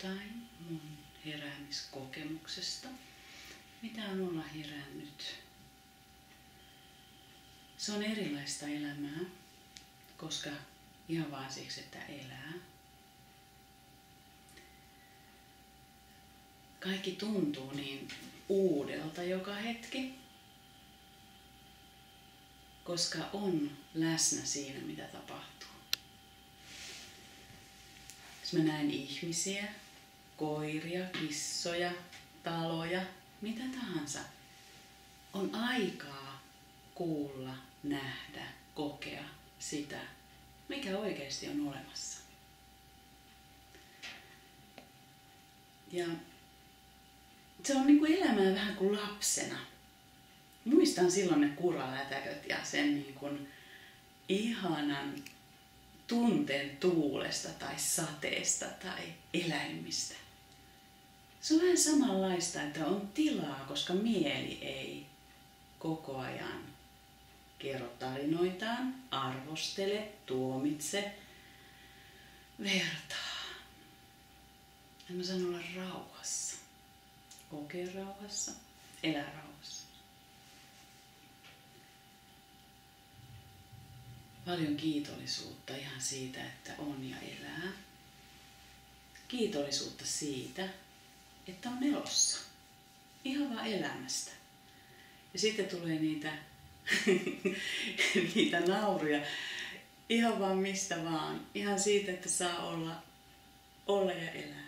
jotain mun heräämiskokemuksesta. Mitä on olla herännyt? Se on erilaista elämää, koska ihan vaan siksi, että elää. Kaikki tuntuu niin uudelta joka hetki, koska on läsnä siinä, mitä tapahtuu. Jos mä näen ihmisiä, koiria, kissoja, taloja, mitä tahansa, on aikaa kuulla, nähdä, kokea sitä, mikä oikeasti on olemassa. Ja se on niin kuin elämää vähän kuin lapsena. Muistan silloin ne kuralätäköt ja sen niin kuin ihanan tunteen tuulesta tai sateesta tai eläimistä. Se on vähän samanlaista, että on tilaa, koska mieli ei koko ajan kerro tarinoitaan, arvostele, tuomitse, vertaa. Ja mä saan olla rauhassa, kokea rauhassa, elää rauhassa. Paljon kiitollisuutta ihan siitä, että on ja elää. Kiitollisuutta siitä, että on elossa. Ihan vaan elämästä. Ja sitten tulee niitä nauruja. Ihan vaan mistä vaan. Ihan siitä, että saa olla ja elää.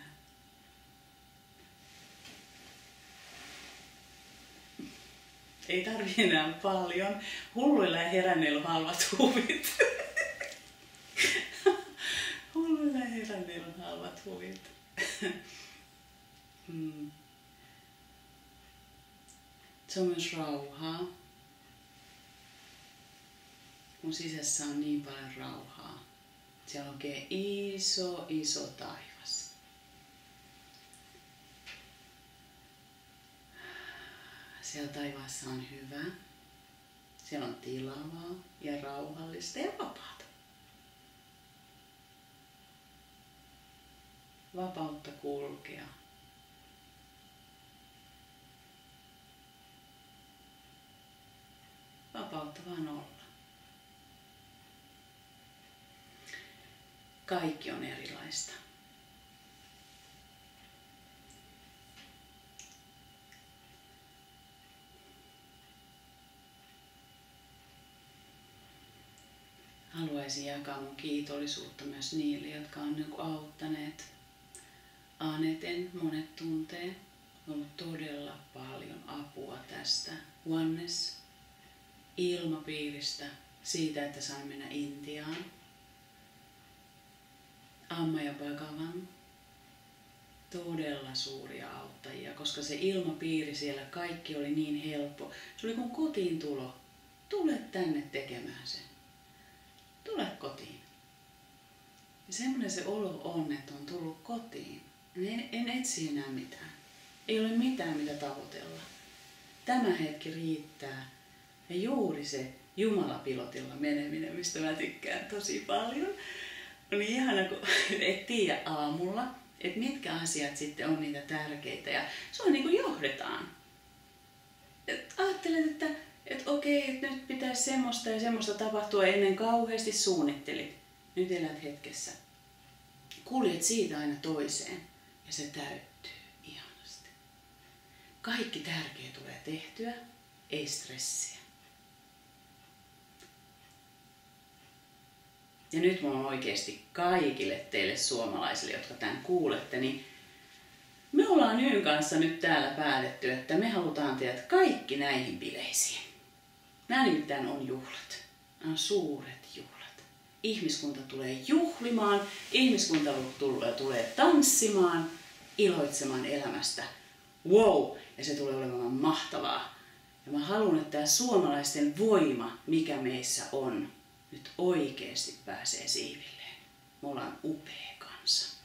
Ei tarvi enää paljon. Hulluilla ja heränneillä on halvat huvit. Hulluilla ja heränneillä on halvat huvit. Se on myös rauhaa. Mun sisässä on niin paljon rauhaa. Siellä on oikein iso taivas. Siellä taivaassa on hyvä. Siellä on tilavaa ja rauhallista ja vapaata. Vapautta kulkea. Vapautta vaan olla. Kaikki on erilaista. Haluaisin jakaa mun kiitollisuutta myös niille, jotka on auttaneet. Aneten monet tuntee. On ollut todella paljon apua tästä oneness ilmapiiristä, siitä, että sain mennä Intiaan. Amma ja Bhagavan, todella suuria auttajia, koska se ilmapiiri siellä kaikki oli niin helppo. Se oli kuin kotiin tulo. Tule tänne tekemään sen. Tule kotiin. Ja semmoinen se olo on, että on tullut kotiin. En etsi enää mitään. Ei ole mitään, mitä tavoitella. Tämä hetki riittää. Ja juuri se Jumalapilotilla meneminen, mistä mä tykkään tosi paljon, on niin ihana, kun et tiedä aamulla, että mitkä asiat sitten on niitä tärkeitä. Ja se on niin kuin johdetaan. Et ajattelet, että okei, että nyt pitäisi semmoista ja semmoista tapahtua ennen kauheasti suunnittelit. Nyt elät hetkessä. Kuljet siitä aina toiseen ja se täyttyy ihanasti. Kaikki tärkeä tulee tehtyä, ei stressiä. Ja nyt mulla on oikeasti kaikille teille suomalaisille, jotka tämän kuulette, niin me ollaan Nyn kanssa nyt täällä päätetty, että me halutaan tehdä kaikki näihin bileisiin. Nämä nimittäin on juhlat. Nämä on suuret juhlat. Ihmiskunta tulee juhlimaan, ihmiskunta tulee tanssimaan, iloitsemaan elämästä. Wow! Ja se tulee olemaan mahtavaa. Ja mä haluan, että tämä suomalaisten voima, mikä meissä on, nyt oikeasti pääsee siivilleen. Me ollaan upea kansa.